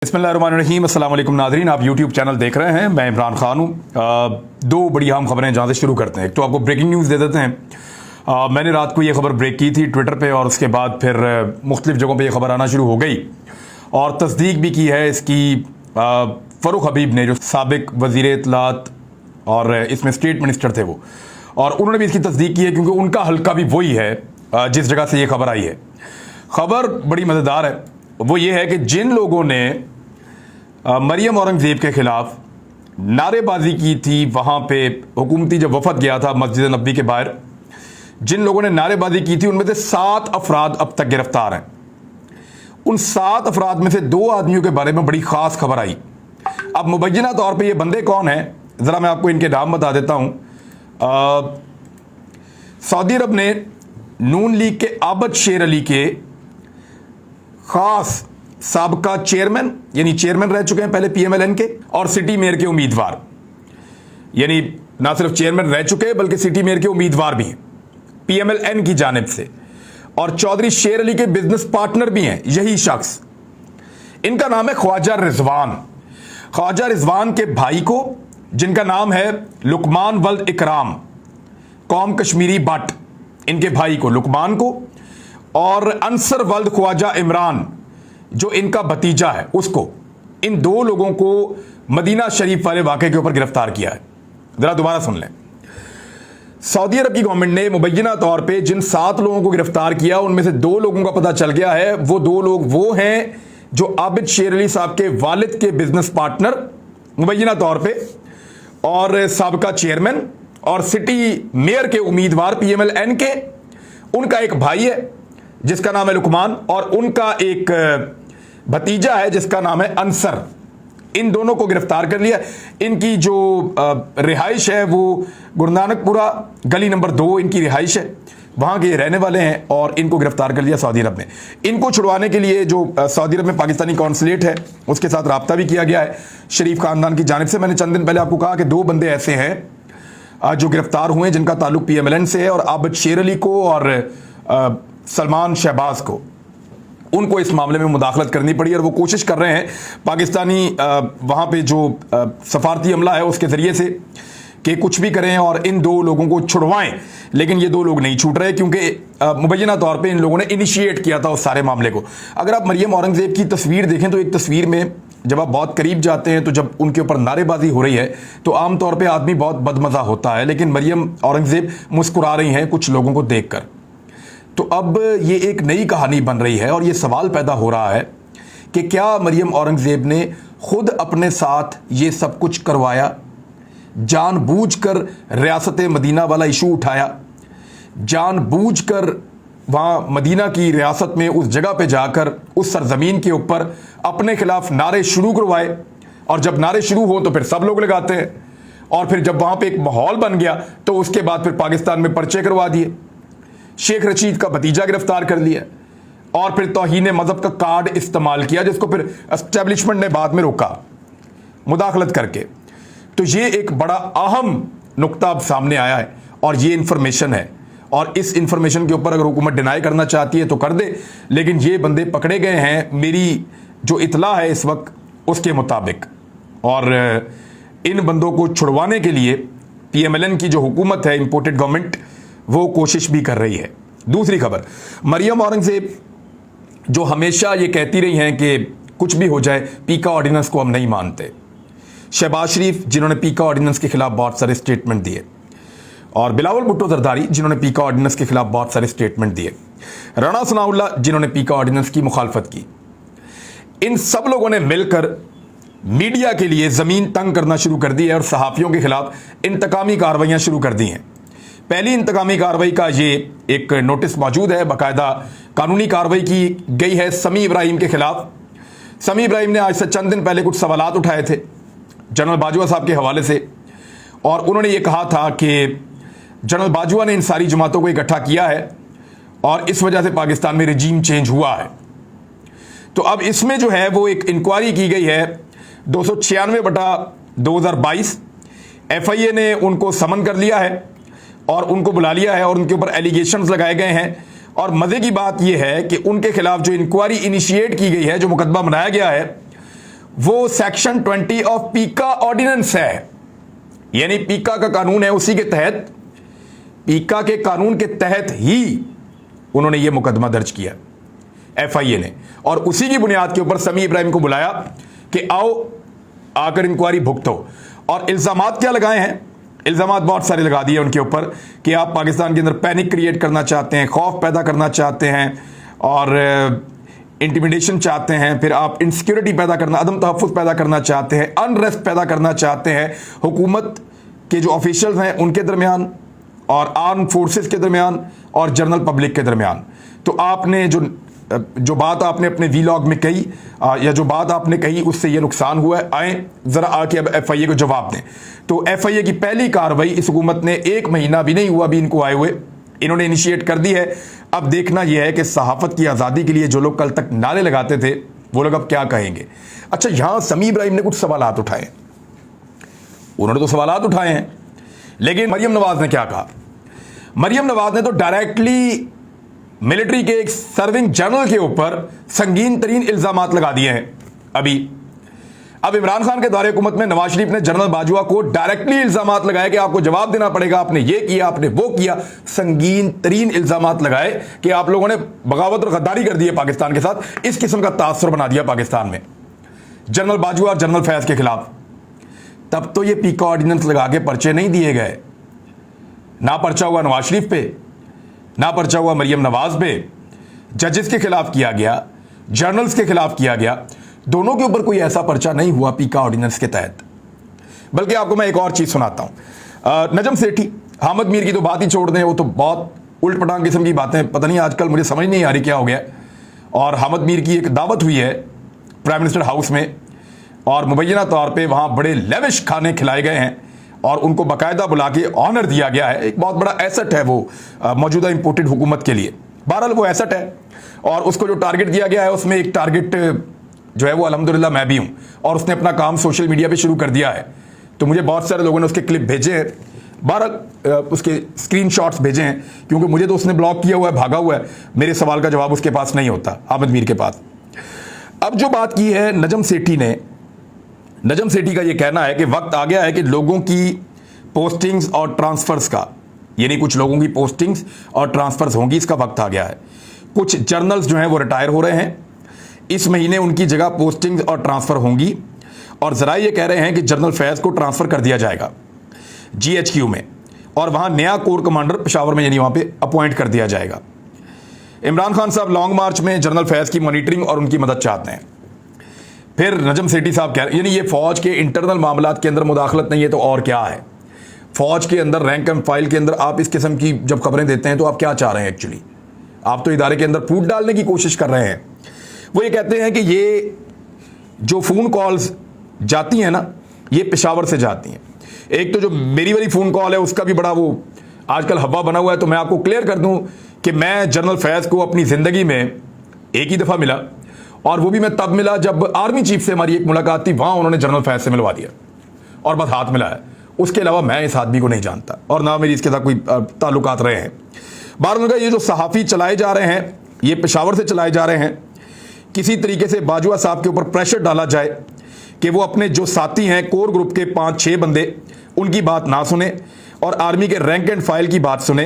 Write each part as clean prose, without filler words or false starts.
बिस्मिल्लाहिर्रहमानिर्रहीम। अस्सलाम वालेकुम नाज़रीन, आप यूट्यूब चैनल देख रहे हैं। मैं इमरान खान हूँ। दो बड़ी अहम खबरें जहाँ से शुरू करते हैं। एक तो आपको ब्रेकिंग न्यूज़ दे देते हैं। मैंने रात को ये खबर ब्रेक की थी ट्विटर पे और उसके बाद फिर मुख्तलिफ जगहों पे ये खबर आना शुरू हो गई और तस्दीक भी की है इसकी फ़ारूक हबीब ने, जो साबिक वज़ीर इत्तलात और इसमें स्टेट मिनिस्टर थे वो, और उन्होंने भी इसकी तस्दीक की है क्योंकि उनका हल्का भी वही है जिस जगह से ये खबर आई है। खबर बड़ी मज़ेदार है। वो ये है कि जिन लोगों ने मरियम औरंगज़ेब के ख़िलाफ़ नारेबाजी की थी, वहाँ पे हुकूमती जब वफद गया था मस्जिद नबी के बाहर, जिन लोगों ने नारेबाजी की थी उनमें से 7 अफराद अब तक गिरफ्तार हैं। उन 7 अफराद में से 2 आदमियों के बारे में बड़ी ख़ास खबर आई। अब मुबैना तौर पे ये बंदे कौन हैं, ज़रा मैं आपको इनके नाम बता देता हूँ। सऊदी अरब ने नून लीग के आबद शेर अली के ख़ास साबका चेयरमैन, यानी चेयरमैन रह चुके हैं पहले PMLN के, और सिटी मेयर के उम्मीदवार, यानी ना सिर्फ चेयरमैन रह चुके हैं बल्कि सिटी मेयर के उम्मीदवार भी हैं PMLN की जानिब से, और चौधरी शेर अली के बिजनेस पार्टनर भी हैं यही शख्स। इनका नाम है ख्वाजा रिजवान। ख्वाजा रिजवान के भाई को, जिनका नाम है लुकमान वल्द इकराम, कौम कश्मीरी बट, इनके भाई को लुकमान को, और अंसर वल्द ख्वाजा इमरान जो इनका भतीजा है उसको, इन 2 लोगों को मदीना शरीफ वाले वाक़े के ऊपर गिरफ्तार किया है। ज़रा दोबारा सुन लें। सऊदी अरब की गवर्नमेंट ने मुबैना तौर पे जिन 7 लोगों को गिरफ्तार किया उनमें से 2 लोगों का पता चल गया है। वो 2 लोग वो हैं जो आबिद शेर अली साहब के वालिद के बिजनेस पार्टनर मुबैना तौर पे, और साबका चेयरमैन और सिटी मेयर के उम्मीदवार PMLN के। उनका एक भाई है जिसका नाम है लुकमान, और उनका एक भतीजा है जिसका नाम है अंसर। इन दोनों को गिरफ्तार कर लिया। इनकी जो रिहाइश है वो गुरुनानकपुरा गली नंबर 2 इनकी रिहाइश है, वहाँ के रहने वाले हैं, और इनको गिरफ्तार कर लिया सऊदी अरब ने। इनको छुड़वाने के लिए जो सऊदी अरब में पाकिस्तानी कौंसलेट है उसके साथ रब्ता भी किया गया है शरीफ खानदान की जानिब से। मैंने चंद दिन पहले आपको कहा कि 2 बंदे ऐसे हैं जो गिरफ्तार हुए जिनका ताल्लुक PMLN से है, और आबिद शेर अली को और सलमान शहबाज को, उनको इस मामले में मुदाखलत करनी पड़ी, और वो कोशिश कर रहे हैं पाकिस्तानी वहाँ पे जो सफारती अमला है उसके ज़रिए से कि कुछ भी करें और इन 2 लोगों को छुड़वाएं। लेकिन ये 2 लोग नहीं छूट रहे क्योंकि मुबैना तौर पे इन लोगों ने इनिशिएट किया था उस सारे मामले को। अगर आप मरियम औरंगज़ेब की तस्वीर देखें तो एक तस्वीर में जब आप बहुत करीब जाते हैं तो जब उनके ऊपर नारेबाजी हो रही है तो आमतौर पर आदमी बहुत बदमज़ा होता है, लेकिन मरियम औरंगज़ेब मुस्कुरा रही हैं कुछ लोगों को देख कर। तो अब ये एक नई कहानी बन रही है और ये सवाल पैदा हो रहा है कि क्या मरियम औरंगज़ेब ने खुद अपने साथ ये सब कुछ करवाया, जानबूझकर रियासत मदीना वाला इशू उठाया, जानबूझकर वहाँ मदीना की रियासत में उस जगह पे जाकर उस सरजमीन के ऊपर अपने खिलाफ नारे शुरू करवाए, और जब नारे शुरू हो तो फिर सब लोग लगाते हैं, और फिर जब वहाँ पे एक माहौल बन गया तो उसके बाद फिर पाकिस्तान में पर्चे करवा दिए, शेख रशीद का भतीजा गिरफ्तार कर लिया, और फिर तौहीन मज़हब का कार्ड इस्तेमाल किया जिसको फिर एस्टेब्लिशमेंट ने बाद में रोका मुदाखलत करके। तो ये एक बड़ा अहम नुक्ता अब सामने आया है और ये इंफॉर्मेशन है, और इस इंफॉर्मेशन के ऊपर अगर हुकूमत डिनाई करना चाहती है तो कर दे, लेकिन ये बंदे पकड़े गए हैं मेरी जो इतला है इस वक्त उसके मुताबिक, और इन बंदों को छुड़वाने के लिए PMLN की जो हुकूमत है, इंपोर्टेड गवर्नमेंट, वो कोशिश भी कर रही है। दूसरी खबर, मरियम औरंगज़ेब जो हमेशा ये कहती रही हैं कि कुछ भी हो जाए पीका ऑर्डिनेंस को हम नहीं मानते। शहबाज शरीफ जिन्होंने पीका ऑर्डिनेंस के खिलाफ बहुत सारे स्टेटमेंट दिए, और बिलावल भुट्टो जरदारी जिन्होंने पीका ऑर्डिनेंस के खिलाफ बहुत सारे स्टेटमेंट दिए, राणा सनाउल्लाह जिन्होंने पीका ऑर्डिनेंस की मुखालफत की, इन सब लोगों ने मिलकर मीडिया के लिए ज़मीन तंग करना शुरू कर दी है और सहाफ़ियों के खिलाफ इंतकामी कार्रवाइयाँ शुरू कर दी हैं। पहली इंतकामी कार्रवाई का ये एक नोटिस मौजूद है, बाकायदा कानूनी कार्रवाई की गई है समी इब्राहिम के खिलाफ। समी इब्राहिम ने आज से चंद दिन पहले कुछ सवालात उठाए थे जनरल बाजवा साहब के हवाले से, और उन्होंने ये कहा था कि जनरल बाजवा ने इन सारी जमातों को इकट्ठा किया है और इस वजह से पाकिस्तान में रजीम चेंज हुआ है। तो अब इसमें जो है वो एक इंक्वायरी की गई है 296/2022। FIA ने उनको समन कर लिया है और उनको बुला लिया है और उनके ऊपर एलिगेशंस लगाए गए हैं, और मज़े की बात यह है कि उनके खिलाफ जो इंक्वायरी इनिशिएट की गई है, जो मुकदमा बनाया गया है, वो सेक्शन 20 ऑफ पीका ऑर्डिनेंस है, यानी पीका का कानून है, उसी के तहत, पीका के कानून के तहत ही उन्होंने ये मुकदमा दर्ज किया एफआईए ने, और उसी की बुनियाद के ऊपर समी इब्राहिम को बुलाया कि आओ आकर इंक्वायरी भुगतो। और इल्जामात क्या लगाए हैं? इल्जामात बहुत सारे लगा दिए उनके ऊपर कि आप पाकिस्तान के अंदर पैनिक क्रिएट करना चाहते हैं, खौफ पैदा करना चाहते हैं और इंटिमिडेशन चाहते हैं, फिर आप इनसिक्योरिटी पैदा करना, अदम तहफ़्फ़ुज़ पैदा करना चाहते हैं, अनरेस्ट पैदा करना चाहते हैं हुकूमत के जो ऑफिशियल्स हैं उनके दरमियान और आर्म फोर्सेस के दरमियान और जनरल पब्लिक के दरमियान। तो आपने जो बात आपने अपने वीलॉग में कही या जो बात आपने कही उससे ये नुकसान हुआ है, आए ज़रा आके अब एफआईए को जवाब दें। तो एफआईए की पहली कार्रवाई इस हुकूमत ने 1 महीना भी नहीं हुआ अभी इनको आए हुए, इन्होंने इनिशिएट कर दी है। अब देखना यह है कि सहाफ़त की आज़ादी के लिए जो लोग कल तक नारे लगाते थे वो लोग अब क्या कहेंगे। अच्छा, यहां समी इब्राहिम ने कुछ सवालात उठाए, उन्होंने तो सवालात उठाए हैं, लेकिन मरियम नवाज ने क्या कहा? मरियम नवाज ने तो डायरेक्टली मिलिट्री के एक सर्विंग जनरल के ऊपर संगीन तरीन इल्जामात लगा दिए हैं। अब इमरान खान के दौरे हुकूमत में नवाज शरीफ ने जनरल बाजवा को डायरेक्टली इल्जामात लगाए कि आपको जवाब देना पड़ेगा, आपने ये किया, आपने वो किया, संगीन तरीन इल्जामात लगाए कि आप लोगों ने बगावत और गद्दारी कर दी है पाकिस्तान के साथ, इस किस्म का तासुर बना दिया पाकिस्तान में जनरल बाजवा और जनरल फैज के खिलाफ। तब तो ये पीका ऑर्डिनेंस लगा के पर्चे नहीं दिए गए, ना पर्चा हुआ नवाज शरीफ पे, ना पर्चा हुआ मरियम नवाज पे, जजेस के खिलाफ किया गया, जर्नल्स के खिलाफ किया गया, दोनों के ऊपर कोई ऐसा पर्चा नहीं हुआ पीका ऑर्डिनेंस के तहत। बल्कि आपको मैं एक और चीज सुनाता हूं। नजम सेठी, हामिद मीर की तो बात ही छोड़ दें, वो तो बहुत उल्ट पटांग किस्म की बातें, पता नहीं आजकल मुझे समझ नहीं आ रही क्या हो गया। और हामिद मीर की एक दावत हुई है प्राइम मिनिस्टर हाउस में और मुबैना तौर पर वहां बड़े लेविश खाने खिलाए गए हैं और उनको बाकायदा बुला के ऑनर दिया गया है। एक बहुत बड़ा एसेट है वो मौजूदा इंपोर्टेड हुकूमत के लिए। बहरहाल वो एसेट है और उसको जो टारगेट दिया गया है उसमें एक टारगेट जो है वो अल्हम्दुलिल्लाह मैं भी हूं, और उसने अपना काम सोशल मीडिया पे शुरू कर दिया है। तो मुझे बहुत सारे लोगों ने उसके क्लिप भेजे हैं, 12 उसके स्क्रीनशॉट्स भेजे हैं, क्योंकि मुझे तो उसने ब्लॉक किया हुआ है, भागा हुआ है, मेरे सवाल का जवाब उसके पास नहीं होता, हामिद मीर के पास। अब जो बात की है नजम सेठी ने, नजम सेठी का यह कहना है कि वक्त आ गया है कि लोगों की पोस्टिंग्स और ट्रांसफर्स का, यानी कुछ लोगों की पोस्टिंग्स और ट्रांसफर्स होंगी, इसका वक्त आ गया है। कुछ जर्नल्स जो हैं वो रिटायर हो रहे हैं, इस महीने उनकी जगह पोस्टिंग्स और ट्रांसफर होंगी, और जरा ये कह रहे हैं कि जनरल फैज को ट्रांसफर कर दिया जाएगा जीएचक्यू में, और वहां नया कोर कमांडर पेशावर में यानी वहां पे अपॉइंट कर दिया जाएगा। इमरान खान साहब लॉन्ग मार्च में जनरल फैज की मॉनिटरिंग और उनकी मदद चाहते हैं। फिर नजम सेठी साहब कह रहे हैं, यानी ये फौज के इंटरनल मामलात के अंदर मुदाखलत नहीं है तो और क्या है। फौज के अंदर रैंक एंड फाइल के अंदर आप इस किस्म की जब खबरें देते हैं तो आप क्या चाह रहे हैं एक्चुअली? आप तो इदारे के अंदर फूट डालने की कोशिश कर रहे हैं। वो ये कहते हैं कि ये जो फ़ोन कॉल्स जाती हैं ना, ये पेशावर से जाती हैं। एक तो जो मेरी वाली फ़ोन कॉल है उसका भी बड़ा वो आजकल हवा बना हुआ है। तो मैं आपको क्लियर कर दूं कि मैं जनरल फैज़ को अपनी ज़िंदगी में एक ही दफ़ा मिला, और वो भी मैं तब मिला जब आर्मी चीफ से हमारी एक मुलाकात थी, वहाँ उन्होंने जनरल फैज़ से मिलवा दिया और बस हाथ मिलाया। उसके अलावा मैं इस आदमी को नहीं जानता और ना मेरी इसके साथ कोई ताल्लुकात रहे हैं। बार ये जो सहाफ़ी चलाए जा रहे हैं ये पेशावर से चलाए जा रहे हैं। किसी तरीके से बाजवा साहब के ऊपर प्रेशर डाला जाए कि वो अपने जो साथी हैं कोर ग्रुप के 5-6 बंदे, उनकी बात ना सुने और आर्मी के रैंक एंड फाइल की बात सुने,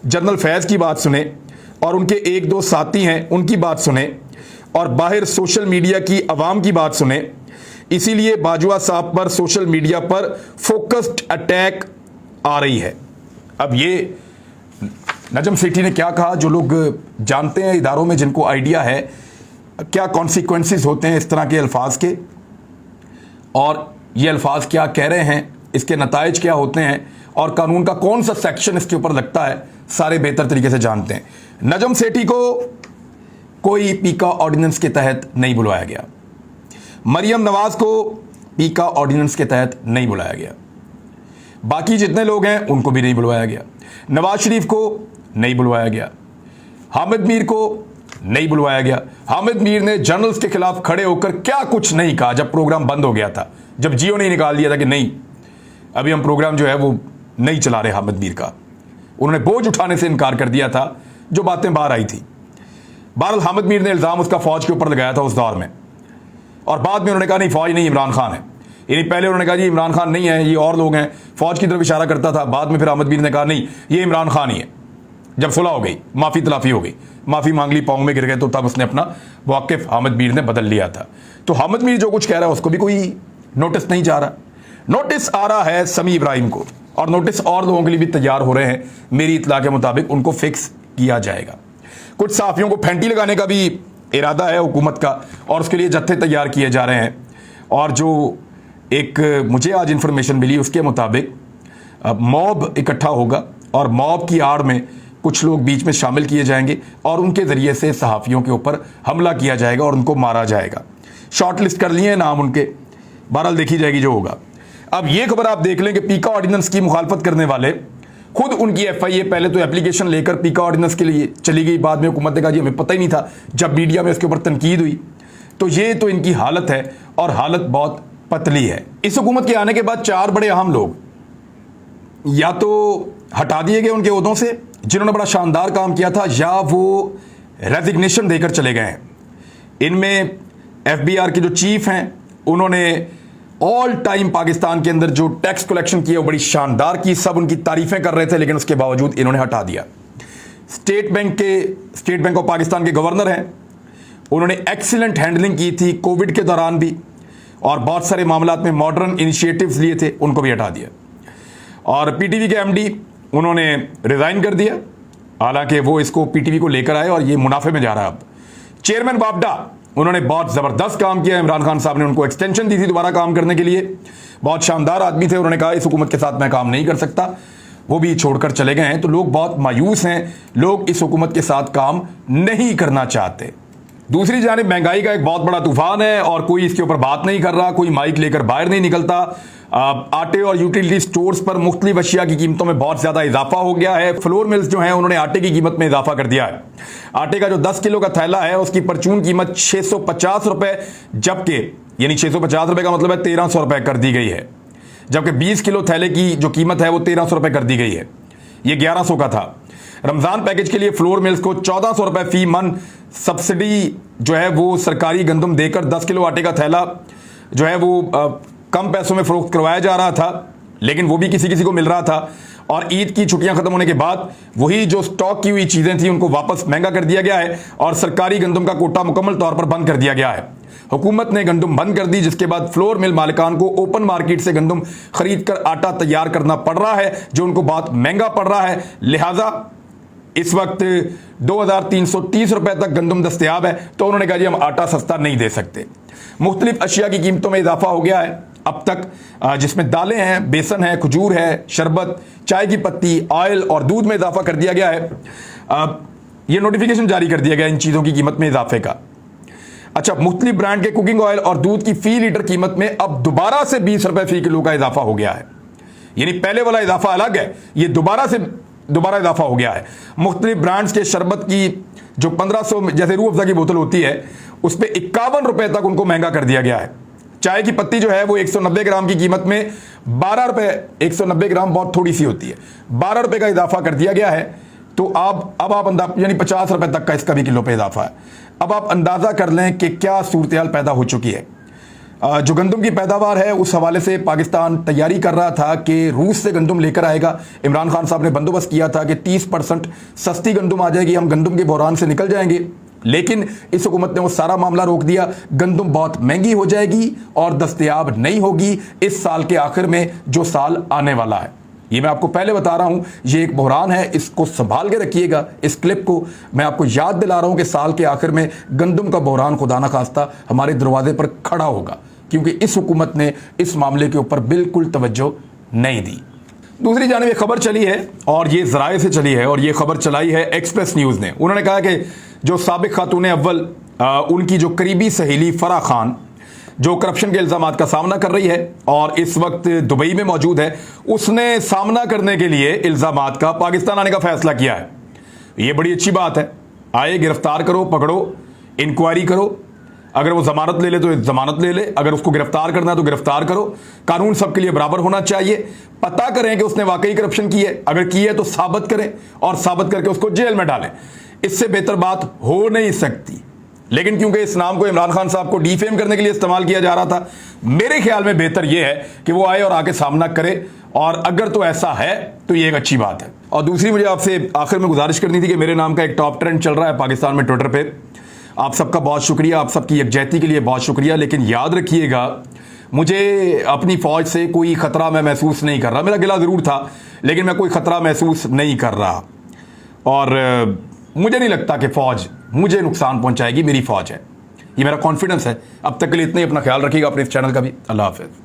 जनरल फैज़ की बात सुने और उनके 1-2 साथी हैं उनकी बात सुने और बाहर सोशल मीडिया की आवाम की बात सुने। इसीलिए बाजवा साहब पर सोशल मीडिया पर फोकस्ड अटैक आ रही है। अब ये नजम सेठी ने क्या कहा, जो लोग जानते हैं इदारों में, जिनको आइडिया है क्या कॉन्सिक्वेंसेस होते हैं इस तरह के अल्फाज के, और ये अल्फाज क्या कह रहे हैं, इसके नताइज क्या होते हैं और कानून का कौन सा सेक्शन इसके ऊपर लगता है, सारे बेहतर तरीके से जानते हैं। नजम सेठी को कोई पीका ऑर्डिनेंस के तहत नहीं बुलवाया गया, मरियम नवाज को पीका ऑर्डिनेंस के तहत नहीं बुलाया गया, बाकी जितने लोग हैं उनको भी नहीं बुलवाया गया, नवाज शरीफ को नहीं बुलवाया गया, हामिद मीर को नहीं बुलवाया गया। हामिद मीर ने जर्नल्स के खिलाफ खड़े होकर क्या कुछ नहीं कहा जब प्रोग्राम बंद हो गया था, जब जियो ने निकाल दिया था कि नहीं अभी हम प्रोग्राम जो है वो नहीं चला रहे हामिद मीर का, उन्होंने बोझ उठाने से इनकार कर दिया था जो बातें बाहर आई थी। बहरहाल हामिद मीर ने इल्ज़ाम उसका फौज के ऊपर लगाया था उस दौर में। और बाद में उन्होंने कहा नहीं फौज नहीं, इमरान खान है। यानी पहले उन्होंने कहा जी इमरान खान नहीं है, ये और लोग हैं, फौज की तरफ इशारा करता था। बाद में फिर अहमद मीर ने कहा नहीं ये इमरान खान ही है। जब सुलह हो गई, माफ़ी तलाफी हो गई, माफ़ी मांग ली, पाँव में गिर गए, तो तब उसने अपना वाकिफ अहमद मीर ने बदल लिया था। तो अहमद मीर जो कुछ कह रहा है उसको भी कोई नोटिस नहीं जा रहा। नोटिस आ रहा है समी इब्राहिम को, और नोटिस और लोगों के लिए भी तैयार हो रहे हैं। मेरी इत्तला के मुताबिक उनको फिक्स किया जाएगा। कुछ सहाफ़ियों को फैंटी लगाने का भी इरादा है हुकूमत का, और उसके लिए जत्थे तैयार किए जा रहे हैं। और जो एक मुझे आज इंफॉर्मेशन मिली उसके मुताबिक मॉब इकट्ठा होगा, और मॉब की आड़ में कुछ लोग बीच में शामिल किए जाएंगे, और उनके ज़रिए से सहाफ़ियों के ऊपर हमला किया जाएगा और उनको मारा जाएगा। शॉर्ट लिस्ट कर लिए नाम उनके, बहरहाल देखी जाएगी जो होगा। अब ये खबर आप देख लें कि पीका ऑर्डिनेंस की मुखालफत करने वाले खुद उनकी FIA पहले तो एप्लीकेशन लेकर पीका ऑर्डिनेंस के लिए चली गई, बाद में हुकूमत ने कहा जी हमें पता ही नहीं था। जब मीडिया में उसके ऊपर तनकीद हुई तो ये तो इनकी हालत है, और हालत बहुत पतली है। इस हुकूमत के आने के बाद 4 बड़े अहम लोग या तो हटा दिए गए उनके ओहदों से जिन्होंने बड़ा शानदार काम किया था, या वो रेजिग्नेशन देकर चले गए हैं। इनमें FBR के जो चीफ हैं उन्होंने ऑल टाइम पाकिस्तान के अंदर जो टैक्स कलेक्शन किया वो बड़ी शानदार की, सब उनकी तारीफें कर रहे थे, लेकिन उसके बावजूद इन्होंने हटा दिया। स्टेट बैंक ऑफ पाकिस्तान के गवर्नर हैं, उन्होंने एक्सीलेंट हैंडलिंग की थी कोविड के दौरान भी, और बहुत सारे मामलात में मॉडर्न इनिशिएटिव्स लिए थे, उनको भी हटा दिया। और PTV के MD उन्होंने रिजाइन कर दिया, हालांकि वो इसको PTV को लेकर आए और ये मुनाफे में जा रहा है। अब चेयरमैन बापडा उन्होंने बहुत ज़बरदस्त काम किया। इमरान खान साहब ने उनको एक्सटेंशन दी थी दोबारा काम करने के लिए। बहुत शानदार आदमी थे, उन्होंने कहा इस हुकूमत के साथ मैं काम नहीं कर सकता, वो भी छोड़कर चले गए हैं। तो लोग बहुत मायूस हैं, लोग इस हुकूमत के साथ काम नहीं करना चाहते। दूसरी जानिब महंगाई का एक बहुत बड़ा तूफान है, और कोई इसके ऊपर बात नहीं कर रहा, कोई माइक लेकर बाहर नहीं निकलता। आटे और यूटिलिटी स्टोर्स पर मुख्तलिफ अशिया की कीमतों में बहुत ज़्यादा इजाफा हो गया है। फ्लोर मिल्स जो हैं उन्होंने आटे की कीमत में इजाफा कर दिया है। आटे का जो 10 किलो का थैला है उसकी परचून कीमत 650 रुपये, जबकि यानी 650 रुपये का मतलब है 1300 रुपये कर दी गई है, जबकि 20 किलो थैले की जो कीमत है वो 1300 रुपये कर दी गई है। ये 1100 का था। रमज़ान पैकेज के लिए फ्लोर मिल्स को 1400 रुपये फी मन सब्सिडी जो है वो सरकारी गंदम देकर 10 किलो आटे का थैला जो है वो कम पैसों में फरोख्त करवाया जा रहा था, लेकिन वो भी किसी किसी को मिल रहा था। और ईद की छुट्टियां खत्म होने के बाद वही जो स्टॉक की हुई चीजें थी उनको वापस महंगा कर दिया गया है, और सरकारी गंदम का कोटा मुकम्मल तौर पर बंद कर दिया गया है। हुकूमत ने गंदम बंद कर दी, जिसके बाद फ्लोर मिल मालिकान को ओपन मार्केट से गंदम खरीद कर आटा तैयार करना पड़ रहा है, जो उनको बहुत महंगा पड़ रहा है। लिहाजा इस वक्त 2330 रुपए तक गंदम दस्तयाब है, तो उन्होंने कहा जी हम आटा सस्ता नहीं दे सकते। मुख्तलिफ अशिया की कीमतों में इजाफा हो गया है अब तक, जिसमें दालें हैं, बेसन है, खजूर है, शरबत, चाय की पत्ती, ऑयल और दूध में इजाफा कर दिया गया है। ये नोटिफिकेशन जारी कर दिया गया इन चीज़ों की कीमत में इजाफे का। अच्छा, मुख्तलिफ ब्रांड के कुकिंग ऑयल और दूध की फी लीटर कीमत में अब दोबारा से 20 रुपए फी किलो का इजाफा हो गया है। यानी पहले वाला इजाफा अलग है, ये दोबारा इजाफा हो गया है। मुख्तलिफ ब्रांड्स के शरबत की जो 1500 जैसे रूह अफ़ज़ा की बोतल होती है उस पर 51 रुपए तक उनको महंगा कर दिया गया है। चाय की पत्ती जो है वो 190 ग्राम की कीमत में 12 रुपए, 190 ग्राम बहुत थोड़ी सी होती है, 12 रुपए का इजाफा कर दिया गया है। तो अब आप यानी 50 रुपए तक का इसका भी किलो पे इजाफा है। अब आप अंदाज़ा कर लें कि क्या सूरत पैदा हो चुकी है। जो गंदम की पैदावार है उस हवाले से पाकिस्तान तैयारी कर रहा था कि रूस से गंदम लेकर आएगा। इमरान खान साहब ने बंदोबस्त किया था कि 30% सस्ती गंदम आ जाएगी, हम गंदम के बहरान से निकल जाएंगे, लेकिन इस हुकूमत ने वो सारा मामला रोक दिया। गंदम बहुत महंगी हो जाएगी और दस्तयाब नहीं होगी इस साल के आखिर में, जो साल आने वाला है। ये मैं आपको पहले बता रहा हूं, ये एक बहरान है, इसको संभाल के रखिएगा। इस क्लिप को मैं आपको याद दिला रहा हूं कि साल के आखिर में गंदम का बहरान खुदा ना खास्ता हमारे दरवाजे पर खड़ा होगा, क्योंकि इस हुकूमत ने इस मामले के ऊपर बिल्कुल तवज्जो नहीं दी। दूसरी जानिब एक खबर चली है, और ये ज़राए से चली है, और ये खबर चलाई है एक्सप्रेस न्यूज़ ने। उन्होंने कहा कि जो साबिक खातून अव्वल उनकी जो करीबी सहेली फराह खान जो करप्शन के इल्ज़ामात का सामना कर रही है और इस वक्त दुबई में मौजूद है, उसने सामना करने के लिए इल्ज़ामात का पाकिस्तान आने का फैसला किया है। ये बड़ी अच्छी बात है। आए, गिरफ्तार करो, पकड़ो, इंक्वायरी करो। अगर वो जमानत ले ले तो जमानत ले ले, अगर उसको गिरफ्तार करना है तो गिरफ्तार करो। कानून सबके लिए बराबर होना चाहिए। पता करें कि उसने वाकई करप्शन की है, अगर की है तो साबित करें और साबित करके उसको जेल में डालें। इससे बेहतर बात हो नहीं सकती। लेकिन क्योंकि इस नाम को इमरान खान साहब को डिफेम करने के लिए इस्तेमाल किया जा रहा था, मेरे ख्याल में बेहतर यह है कि वो आए और आके सामना करे, और अगर तो ऐसा है तो ये एक अच्छी बात है। और दूसरी मुझे आपसे आखिर में गुजारिश करनी थी कि मेरे नाम का एक टॉप ट्रेंड चल रहा है पाकिस्तान में ट्विटर पे। आप सबका बहुत शुक्रिया, आप सबकी यकजहती के लिए बहुत शुक्रिया, लेकिन याद रखिएगा मुझे अपनी फौज से कोई खतरा मैं महसूस नहीं कर रहा। मेरा गिला जरूर था, लेकिन मैं कोई खतरा महसूस नहीं कर रहा, और मुझे नहीं लगता कि फौज मुझे नुकसान पहुंचाएगी। मेरी फौज है, ये मेरा कॉन्फिडेंस है। अब तक के लिए इतना ही। अपना ख्याल रखिएगा, अपने इस चैनल का भी। अल्लाह हाफिज।